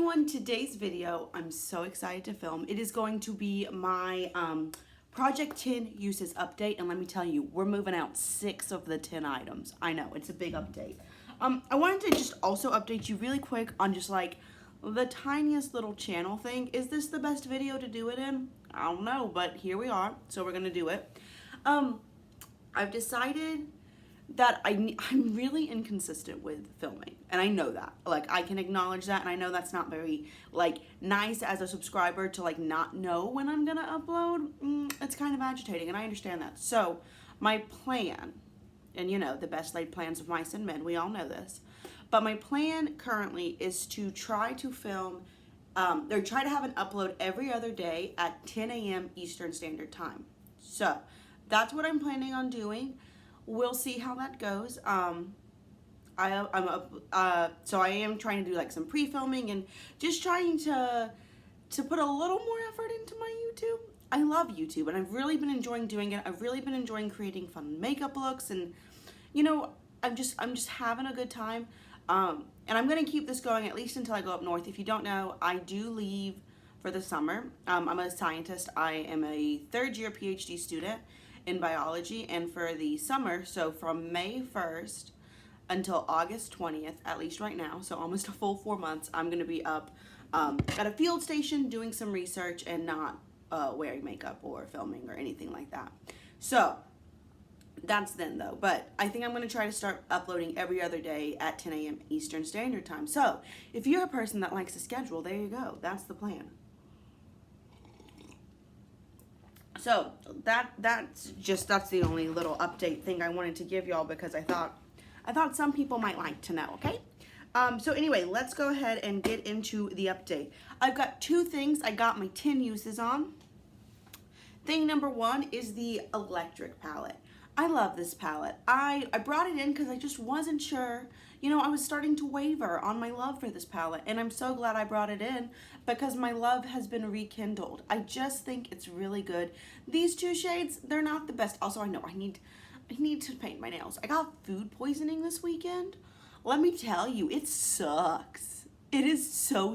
everyone, today's video I'm so excited to film. It is going to be my Project 10 uses update, and let me tell you, we're moving out 6 of the 10 items. I know, it's a big update. I wanted to just also update you really quick on just like the tiniest little channel thing. Is this the best video to do it in? I don't know, but here we are, so we're gonna do it. I've decided that I'm really inconsistent with filming, and I know that. Like, I can acknowledge that, and I know that's not very like nice as a subscriber to like not know when I'm gonna upload. It's kind of agitating, and I understand that. So my plan, and you know, the best laid plans of mice and men, we all know this, but my plan currently is to try to film or try to have an upload every other day at 10 a.m. Eastern Standard Time. So that's what I'm planning on doing. We'll see how that goes. So I am trying to do like some pre-filming and just trying to put a little more effort into my YouTube. I love YouTube, and I've really been enjoying doing it. I've really been enjoying creating fun makeup looks, and you know, I'm just having a good time. And I'm gonna keep this going at least until I go up north. If you don't know, I do leave for the summer. I'm a scientist. I am a third-year PhD student in biology, and for the summer, so from May 1st until August 20th, at least right now, so almost a full 4 months, I'm going to be up at a field station doing some research and not wearing makeup or filming or anything like that. So that's then though, but I think I'm going to try to start uploading every other day at 10 a.m. Eastern Standard Time. So if you're a person that likes to schedule, there you go. That's the plan. So that's the only little update thing I wanted to give y'all, because I thought some people might like to know, okay? So anyway, let's go ahead and get into the update. I've got 2 things I got my 10 uses on. Thing number 1 is the electric palette. I love this palette. I brought it in because I just wasn't sure. You know, I was starting to waver on my love for this palette, and I'm so glad I brought it in because my love has been rekindled. I just think it's really good. These 2 shades, they're not the best. Also, I know I need to paint my nails. I got food poisoning this weekend. Let me tell you, it sucks. It is so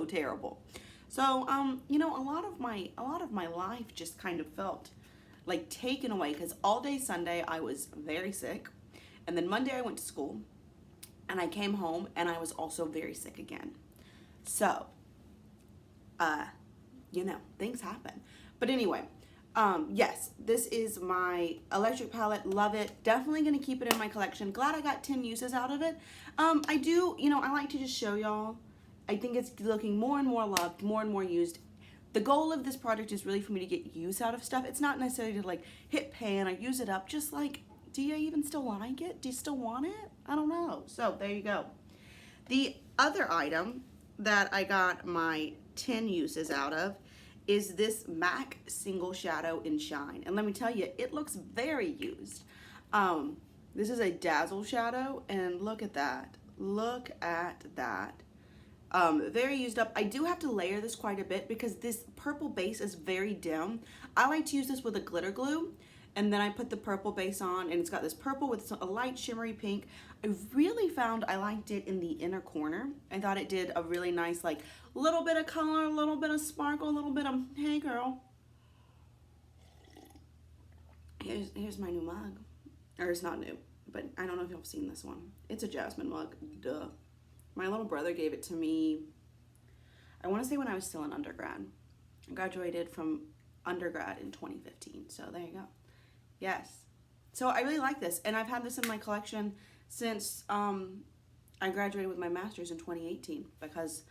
terrible. So, you know, a lot of my life just kind of felt like taken away, because all day Sunday I was very sick, and then Monday I went to school, and I came home and I was also very sick again. So, you know, things happen. But anyway, yes, this is my electric palette. Love it. Definitely gonna keep it in my collection. Glad I got 10 uses out of it. I do, you know, I like to just show y'all. I think it's looking more and more loved, more and more used. The goal of this project is really for me to get use out of stuff. It's not necessarily to like hit pan or use it up. Just like, do you even still like it? Do you still want it? I don't know. So there you go. The other item that I got my 10 uses out of is this MAC Single Shadow in Shine. And let me tell you, it looks very used. This is a Dazzle shadow, and look at that. Look at that. Very used up. I do have to layer this quite a bit because this purple base is very dim. I like to use this with a glitter glue, and then I put the purple base on, and it's got this purple with a light shimmery pink. I really found I liked it in the inner corner. I thought it did a really nice, like, little bit of color, a little bit of sparkle, a little bit of, hey girl. Here's my new mug. Or it's not new, but I don't know if y'all have seen this one. It's a jasmine mug, duh. My little brother gave it to me, I want to say when I was still in undergrad. I graduated from undergrad in 2015, so there you go. Yes. So I really like this, and I've had this in my collection since I graduated with my master's in 2018, because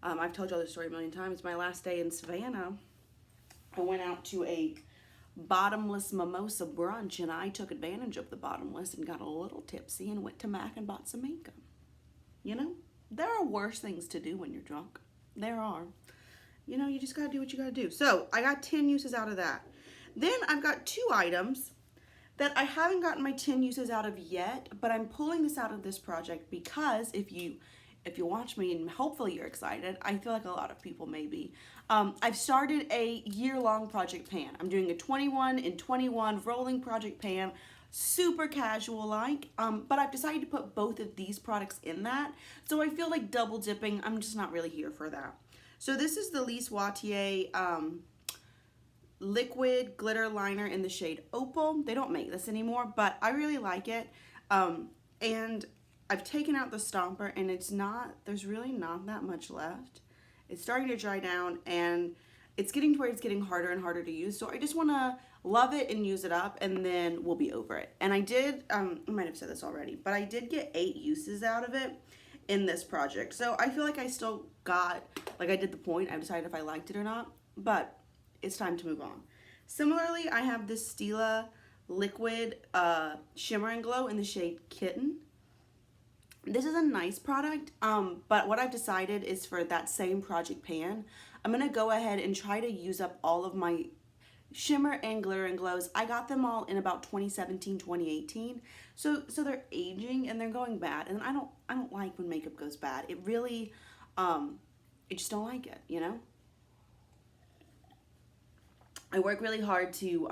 I've told y'all this story a million times. My last day in Savannah, I went out to a bottomless mimosa brunch, and I took advantage of the bottomless and got a little tipsy and went to MAC and bought some makeup. You know, there are worse things to do when you're drunk. There are. You know, you just gotta do what you gotta do. So I got 10 uses out of that. Then I've got 2 items that I haven't gotten my 10 uses out of yet, but I'm pulling this out of this project because if you watch me, and hopefully you're excited, I feel like a lot of people may be. I've started a year-long project pan. I'm doing a 21 in 21 rolling project pan super casual like, but I've decided to put both of these products in that. So I feel like double dipping, I'm just not really here for that. So this is the Lise Watier liquid glitter liner in the shade Opal. They don't make this anymore, but I really like it. And I've taken out the stomper, and there's really not that much left. It's starting to dry down, and it's getting to where it's getting harder and harder to use. So I just want to love it and use it up, and then we'll be over it. And I did, I might have said this already, but I did get 8 uses out of it in this project. So I feel like I still got, like I did the point. I decided if I liked it or not, but it's time to move on. Similarly, I have this Stila liquid Shimmer and Glow in the shade Kitten. This is a nice product, but what I've decided is for that same project pan, I'm going to go ahead and try to use up all of my shimmer and glitter and glows. I got them all in about 2017, 2018. So they're aging and they're going bad, and I don't like when makeup goes bad. It really I just don't like it, you know? I work really hard to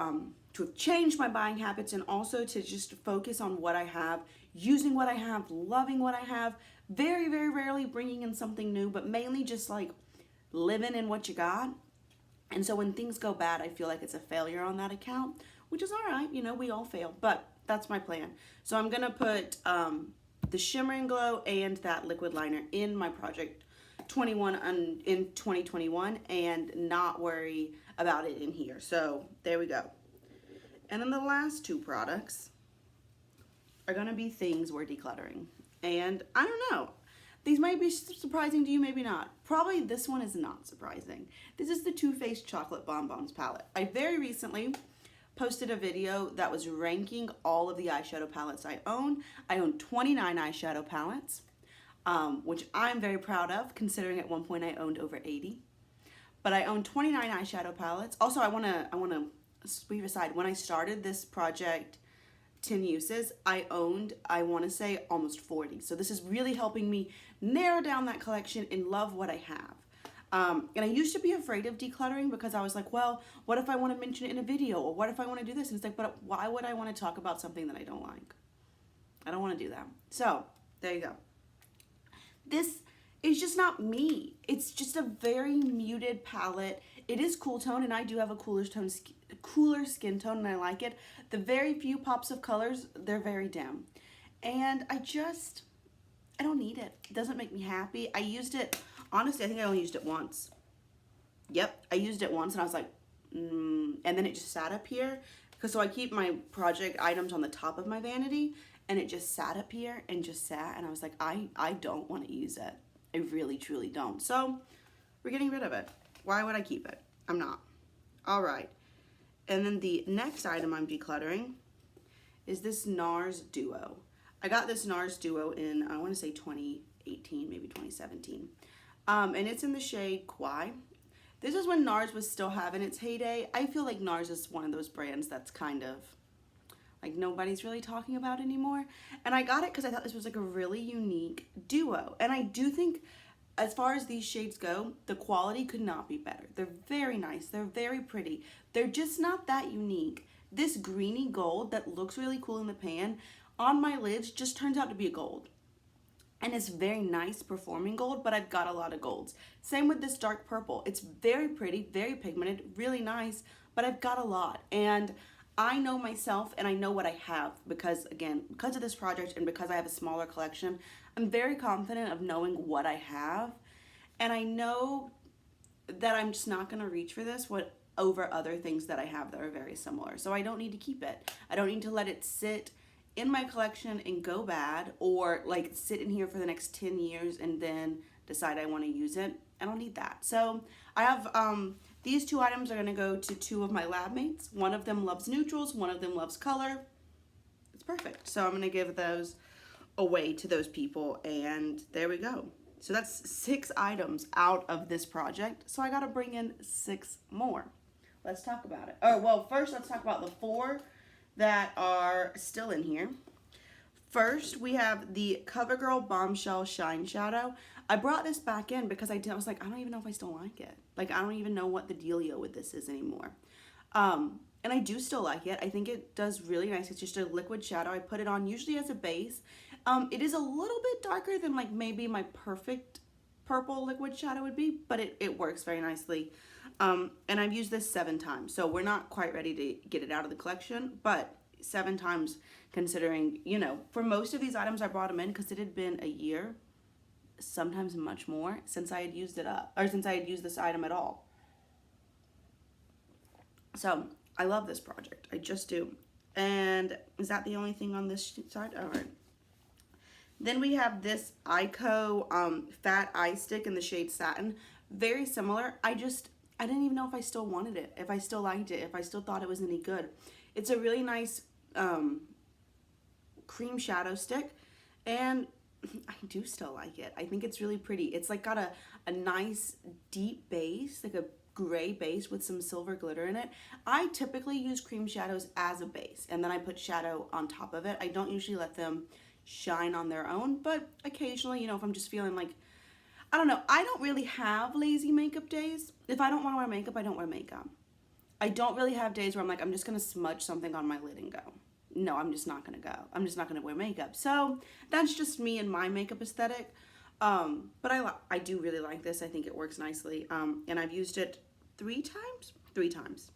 change my buying habits, and also to just focus on what I have, using what I have, loving what I have, very, very rarely bringing in something new, but mainly just like living in what you got. And so when things go bad, I feel like it's a failure on that account, which is all right, you know, we all fail, but that's my plan. So I'm gonna put the Shimmer and Glow and that liquid liner in my project 21 in 2021 and not worry about it in here. So there we go. And then the last 2 products are gonna be things we're decluttering. And I don't know, these might be surprising to you, maybe not. Probably this one is not surprising. This is the Too Faced Chocolate Bonbons palette. I very recently posted a video that was ranking all of the eyeshadow palettes I own. I own 29 eyeshadow palettes, which I'm very proud of, considering at one point I owned over 80. But I own 29 eyeshadow palettes. Also, I wanna leave aside, when I started this project, 10 uses, I owned, I want to say, almost 40. So this is really helping me narrow down that collection and love what I have. And I used to be afraid of decluttering because I was like, well, what if I want to mention it in a video, or what if I want to do this? And it's like, but why would I want to talk about something that I don't like? I don't want to do that. So there you go. This is just not me. It's just a very muted palette. It is cool tone, and I do have a cooler skin tone, and I like it. The very few pops of colors, they're very dim. And I don't need it. It doesn't make me happy. I used it, honestly, I think I only used it once. Yep, I used it once, and I was like, and then it just sat up here. So I keep my project items on the top of my vanity, and it just sat up here and just sat, and I was like, I don't want to use it. I really, truly don't. So we're getting rid of it. Why would I keep it? I'm not. All right. And then the next item I'm decluttering is this NARS Duo. I got this NARS Duo in, I want to say 2018, maybe 2017. And it's in the shade Kwai. This is when NARS was still having its heyday. I feel like NARS is one of those brands that's kind of like nobody's really talking about anymore. And I got it because I thought this was like a really unique duo. And I do think, as far as these shades go, the quality could not be better. They're very nice. They're very pretty. They're just not that unique. This greeny gold that looks really cool in the pan on my lids just turns out to be a gold. And it's very nice performing gold, but I've got a lot of golds. Same with this dark purple. It's very pretty, very pigmented, really nice, but I've got a lot. And I know myself, and I know what I have because, again, because of this project and because I have a smaller collection, I'm very confident of knowing what I have. And I know that I'm just not going to reach for this over other things that I have that are very similar. So I don't need to keep it. I don't need to let it sit in my collection and go bad, or like sit in here for the next 10 years and then decide I want to use it. I don't need that. So I have these 2 items are going to go to 2 of my lab mates. One of them loves neutrals, one of them loves color. It's perfect. So I'm going to give those away to those people, and there we go. So that's 6 items out of this project. So I got to bring in 6 more. Let's talk about it. Oh, well, first let's talk about the 4 that are still in here. First, we have the Covergirl Bombshell Shine Shadow. I brought this back in because I was like, I don't even know if I still like it. Like, I don't even know what the dealio with this is anymore. and I do still like it. I think it does really nice. It's just a liquid shadow. I put it on usually as a base. It is a little bit darker than like maybe my perfect purple liquid shadow would be, but it works very nicely. And I've used this 7 times, so we're not quite ready to get it out of the collection, but 7 times considering, you know, for most of these items I brought them in because it had been a year, sometimes much more, since I had used it up, or since I had used this item at all. So I love this project, I just do. And is that the only thing on this side? All right. Then we have this Eyeko Fat Eye Stick in the shade Satin. Very similar. I didn't even know if I still wanted it, if I still liked it, if I still thought it was any good. It's a really nice cream shadow stick, and I do still like it. I think it's really pretty. It's like got a nice deep base, like a gray base with some silver glitter in it. I typically use cream shadows as a base, and then I put shadow on top of it. I don't usually let them shine on their own, but occasionally, you know, if I'm just feeling like, I don't know, I don't really have lazy makeup days. If I don't want to wear makeup, I don't wear makeup. I don't really have days where I'm like, I'm just gonna smudge something on my lid and go. No, I'm just not gonna go. I'm just not gonna wear makeup. So that's just me and my makeup aesthetic. But I do really like this. I think it works nicely. And I've used it 3 times? 3 times.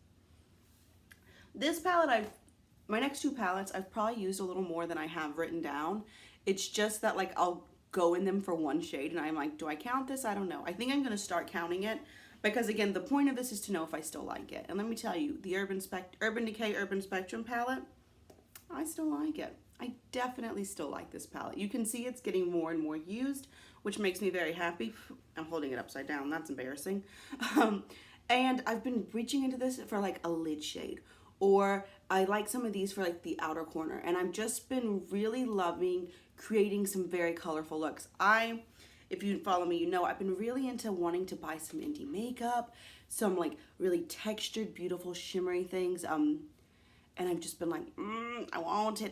This palette, my next 2 palettes, I've probably used a little more than I have written down. It's just that like I'll go in them for one shade and I'm like, do I count this? I don't know. I think I'm gonna start counting it because again, the point of this is to know if I still like it. And let me tell you, the Urban Decay Urban Spectrum palette, I still like it. I definitely still like this palette. You can see it's getting more and more used, which makes me very happy. I'm holding it upside down, that's embarrassing. And I've been reaching into this for like a lid shade, or I like some of these for like the outer corner, and I've just been really loving creating some very colorful looks. If you follow me, you know I've been really into wanting to buy some indie makeup, some like really textured, beautiful, shimmery things, and I've just been like, I want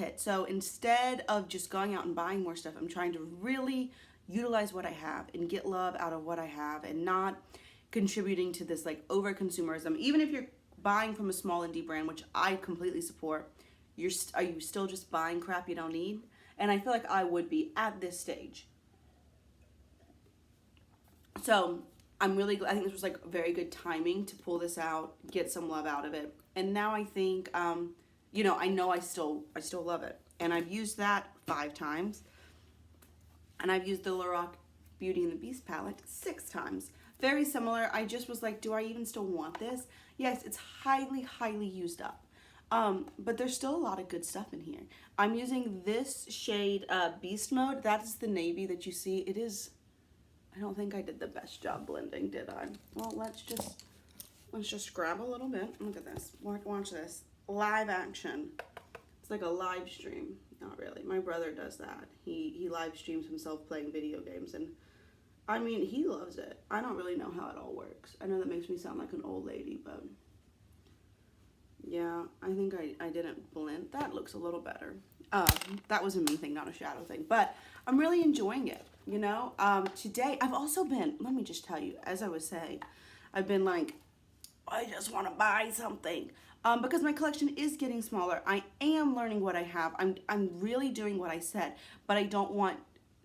it. So instead of just going out and buying more stuff, I'm trying to really utilize what I have and get love out of what I have and not contributing to this like over consumerism. Even if you're buying from a small indie brand, which I completely support, are you still just buying crap you don't need? And I feel like I would be at this stage. So I'm really glad. I think this was like very good timing to pull this out, get some love out of it. And now I think, you know I still love it. And I've used that 5 times. And I've used the Lorac Beauty and the Beast palette 6 times. Very similar. I just was like, do I even still want this? Yes, it's highly, highly used up. But there's still a lot of good stuff in here. I'm using this shade Beast Mode. That is the navy that you see. It is, I don't think I did the best job blending, did I? Well, let's just grab a little bit. Look at this. Watch this. Live action. It's like a live stream. Not really. My brother does that. He live streams himself playing video games, and I mean, he loves it. I don't really know how it all works. I know that makes me sound like an old lady, but yeah, I think I didn't blend. That looks a little better. That was a me thing, not a shadow thing, but I'm really enjoying it, you know? Today, I've also been, let me just tell you, as I was saying, I've been like, I just want to buy something. Because my collection is getting smaller. I am learning what I have. I'm really doing what I said, but I don't want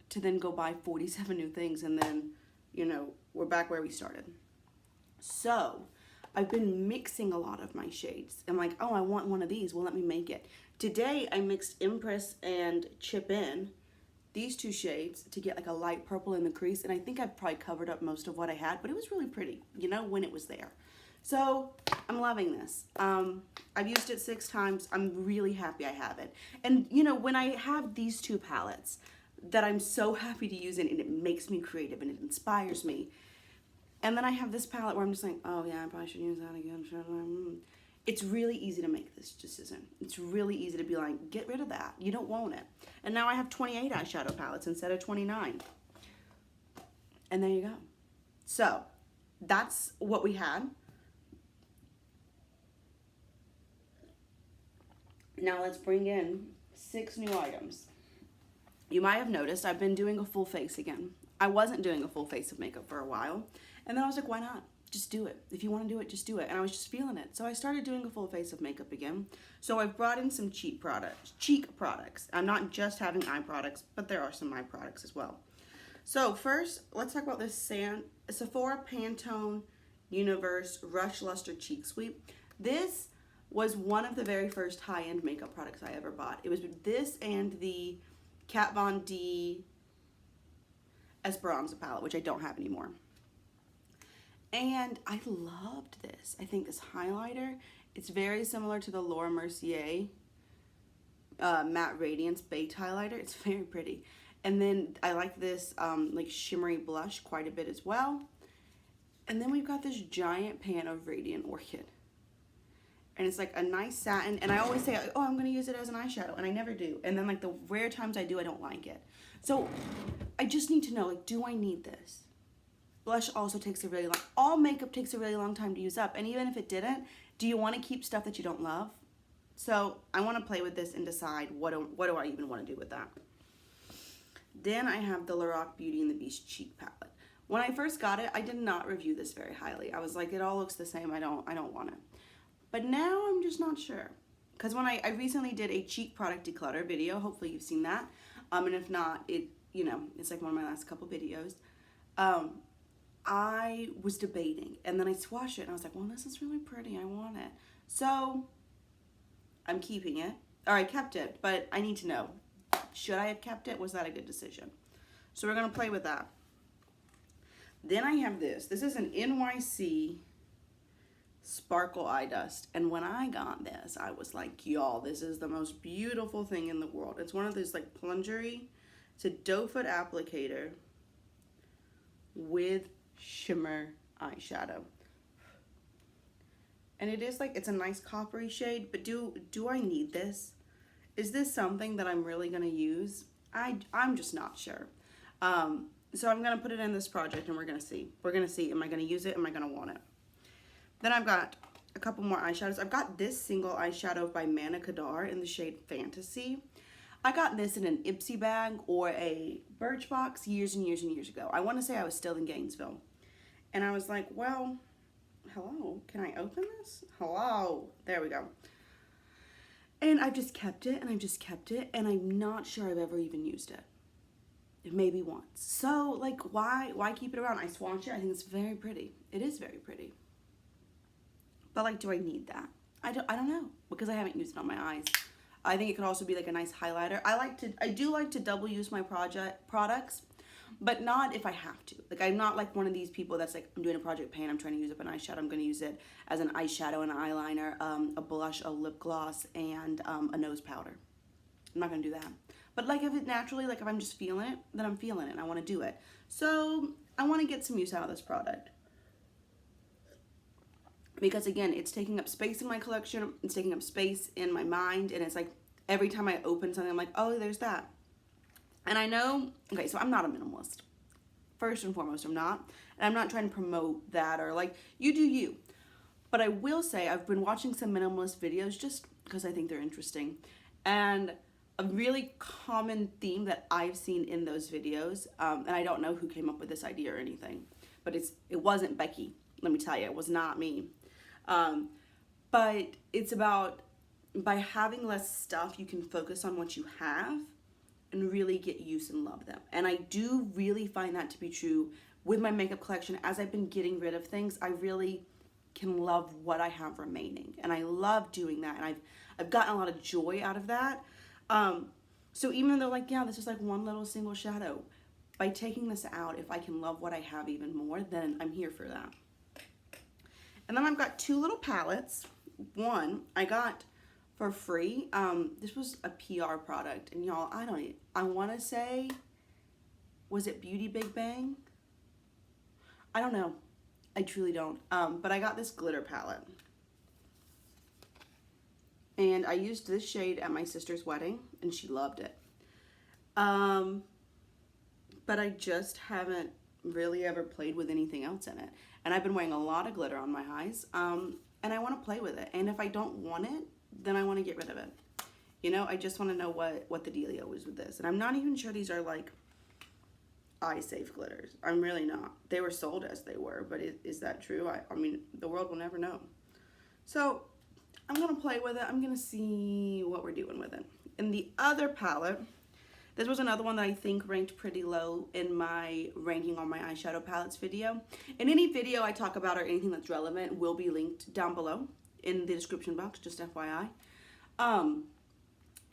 to then go buy 47 new things and then, you know, we're back where we started. So I've been mixing a lot of my shades. I'm like, oh, I want one of these. Well, let me make it. Today I mixed Impress and Chip In, these 2 shades, to get like a light purple in the crease. And I think I've probably covered up most of what I had, but it was really pretty, you know, when it was there. So I'm loving this. I've used it 6 times. I'm really happy I have it. And you know, when I have these 2 palettes that I'm so happy to use it, and it makes me creative and it inspires me. And then I have this palette where I'm just like, oh yeah, I probably should use that again. It's really easy to make this decision. It's really easy to be like, get rid of that. You don't want it. And now I have 28 eyeshadow palettes instead of 29. And there you go. So that's what we had. Now let's bring in 6 new items. You might have noticed I've been doing a full face again. I wasn't doing a full face of makeup for a while, and then I was like, why not? just do it. If you want to do it, just do it. And I was just feeling it. So I started doing a full face of makeup again. So I've brought in some cheek products. I'm not just having eye products, but there are some eye products as well. So first, let's talk about this Sephora Pantone Universe Rush Luster Cheek Sweep. This was one of the very first high-end makeup products I ever bought. It was this and the Kat Von D Esperanza palette, which I don't have anymore. And I loved this. I think this highlighter, it's very similar to the Laura Mercier Matte Radiance Baked Highlighter. It's very pretty. And then I like this like shimmery blush quite a bit as well. And then we've got this giant pan of Radiant Orchid. And it's like a nice satin. And I always say, oh, I'm going to use it as an eyeshadow. And I never do. And then like the rare times I do, I don't like it. So I just need to know, like, do I need this? Blush also takes a really long, all makeup takes a really long time to use up. And even if it didn't, do you want to keep stuff that you don't love? So I want to play with this and decide what do I even want to do with that. Then I have the Lorac Beauty and the Beast Cheek Palette. When I first got it, I did not review this very highly. I was like, it all looks the same. I don't want it. But now I'm just not sure. Because when I recently did a cheek product declutter video, hopefully you've seen that. And if not, it's like one of my last couple videos. I was debating, and then I swatched it, and I was like, well, this is really pretty. I want it. So I'm keeping it. Or I kept it, but I need to know. Should I have kept it? Was that a good decision? So we're going to play with that. Then I have this. This is an NYC Sparkle Eye Dust. And when I got this, I was like, y'all, this is the most beautiful thing in the world. It's one of those like plungery. It's a doe foot applicator with shimmer eyeshadow. And it is like, it's a nice coppery shade, but do I need this? Is this something that I'm really going to use? I'm just not sure. So I'm going to put it in this project and we're going to see. We're going to see, am I going to use it? Am I going to want it? Then I've got a couple more eyeshadows. I've got this single eyeshadow by Manna Kadar in the shade Fantasy. I got this in an Ipsy bag or a Birchbox years and years and years ago. I want to say I was still in Gainesville. And I was like, well, hello, can I open this? Hello, there we go. And I've just kept it, and I've just kept it, and I'm not sure I've ever even used it. Maybe once. So, like, why keep it around? I swatch it, I think it's very pretty. It is very pretty. But, like, do I need that? I don't know, because I haven't used it on my eyes. I think it could also be, like, a nice highlighter. I do like to double use my products, but not if I have to. Like, I'm not like one of these people that's like, I'm doing a project pan, I'm trying to use up an eyeshadow, I'm going to use it as an eyeshadow, an eyeliner, a blush, a lip gloss, and a nose powder. I'm not going to do that. But like if it naturally, like if I'm just feeling it, then I'm feeling it and I want to do it. So I want to get some use out of this product. Because again, it's taking up space in my collection, it's taking up space in my mind, and it's like every time I open something, I'm like, oh, there's that. And I know, okay, so I'm not a minimalist. First and foremost, I'm not. And I'm not trying to promote that or like, you do you. But I will say I've been watching some minimalist videos just because I think they're interesting. And a really common theme that I've seen in those videos, and I don't know who came up with this idea or anything, but it wasn't Becky, let me tell you, it was not me. But it's about, by having less stuff, you can focus on what you have and really get use and love them. And I do really find that to be true with my makeup collection. As I've been getting rid of things, I really can love what I have remaining. And I love doing that. And I've gotten a lot of joy out of that. So even though like, yeah, this is like one little single shadow, by taking this out, if I can love what I have even more, then I'm here for that. And then I've got two little palettes. One I got for free. This was a PR product, and y'all, I want to say, was it Beauty Big Bang? I don't know. I truly don't. But I got this glitter palette. And I used this shade at my sister's wedding, and she loved it. But I just haven't really ever played with anything else in it. And I've been wearing a lot of glitter on my eyes, and I want to play with it. And if I don't want it, then I want to get rid of it. You know, I just want to know what the dealio is with this. And I'm not even sure these are like eye safe glitters. I'm really not. They were sold as they were, but is that true? I mean, the world will never know. So I'm going to play with it. I'm going to see what we're doing with it. In the other palette, this was another one that I think ranked pretty low in my ranking on my eyeshadow palettes video. In any video I talk about or anything that's relevant will be linked down below in the description box, just FYI.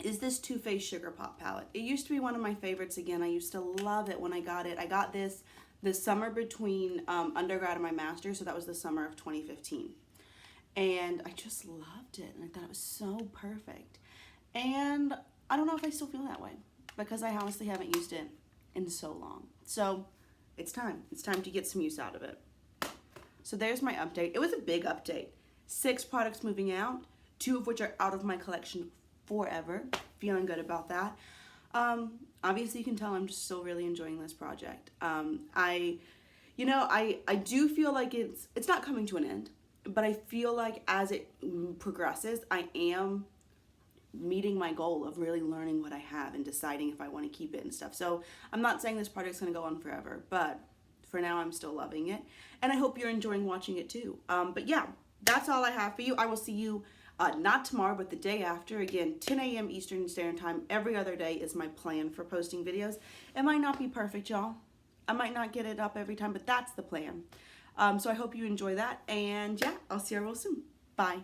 Is this Too Faced Sugar Pop palette. It used to be one of my favorites again. I used to love it when I got it. I got this the summer between undergrad and my master's, so that was the summer of 2015. And I just loved it, and I thought it was so perfect. And I don't know if I still feel that way, because I honestly haven't used it in so long. So it's time. It's time to get some use out of it. So there's my update. It was a big update. 6 products moving out, 2 of which are out of my collection forever. Feeling good about that. Obviously you can tell I'm just still really enjoying this project. I do feel like it's not coming to an end, but I feel like as it progresses, I am meeting my goal of really learning what I have and deciding if I want to keep it and stuff. So I'm not saying this project's going to go on forever, but for now I'm still loving it, and I hope you're enjoying watching it too. But yeah, that's all I have for you. I will see you not tomorrow, but the day after. Again, 10 a.m. Eastern Standard Time. Every other day is my plan for posting videos. It might not be perfect, y'all. I might not get it up every time, but that's the plan. So I hope you enjoy that, and yeah, I'll see you real soon. Bye.